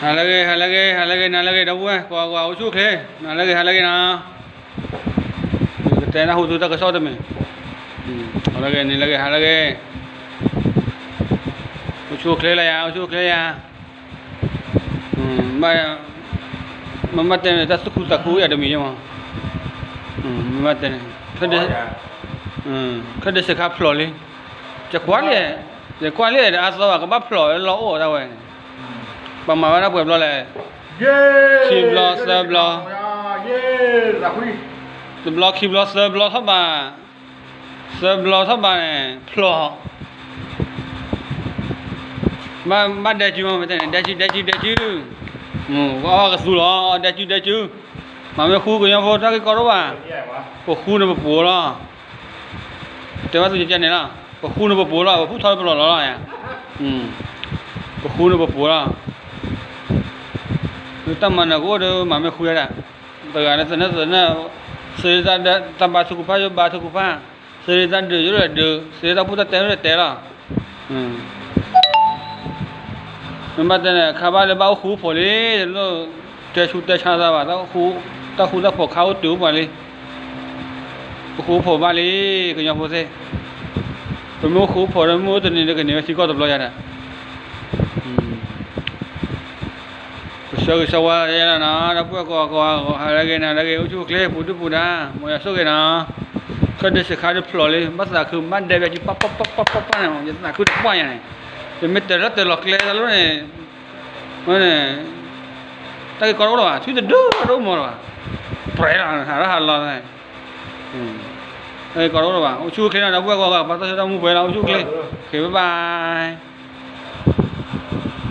halage nalage đâu quá qua uống thuốc thế halage nào cái tên nó hút thuốc ta có sao đâu mình halage uống thuốc thế là mà tên này ta sức cú ở đâu mình mà mà tên này cái đấy sẽ khắp lối điจะคว้าเลยอาสวะก็บ้าพลอยล้อโอ้ตาเว้ยประมาณนั้นเปิดล้อเลยคีบล้อเซิร์ฟล้อคีบล้อเซิร์ฟล้อเท่าบ้านเนี่ยพลอมาเดจูมาเป็นเดจูก็กระสุนล้อเดจูมาไม่คู่กันยังพอถ้าก็รู้ว่าพวกคู่เนี่ยพวกปัวล้อแต่ว่าสุดท้ายเนี่ยล่ะคู่นึกว่าปูแล้วผู้ทอยปลอดแล้วเนี่ยคู่นึกว่าปูแล้วตั้งมันนะก็เดี๋ยวมันไม่คุยแล้วแต่การนั้นเสียใจตั้งบาทุกฟ้าอยู่บาทุกฟ้าเสียใจเดือดอยู่เลยเดือดเสียใจพูดแต่เตะแล้วมันมาแต่เนี่ยข้าบ้านเลยบ้าคู่พอเลยแล้วเตะชุดเตะชาซาบ้าต้องคู่พอเขาติ๋วมาเลยคู่พอมาเลยก็ยังพอเสียผมไม่คู่พอแล้วมั่วตัวนี้ก็เนี่ยสิ่งก็ตบล้อยันอ่ะก็เชื่อว่าอย่างนั้นนะแล้วพวกก็อะไรกันอุ้ยเคลียร์พูดนะมันจะสู้กันนะก็เดี๋ยวสิขาดพลอยเลยภาษาคือมันเดี๋ยวจะปั๊บเนี่ยจะน่าคือปั๊บอย่างนี้จะไม่แต่ละเคลียร์แล้วเนี่ยมันเนี่ยแต่ก็รู้ว่าช่วยจะดูมั้งว่าเปรี้ยวหาเลยก็รู้ว่าช่วยเคลียร์นะพวกก็ปัตตานีต้องมุ่งไปแล้วช่วยเคลียร์โอเคบ๊ายบาย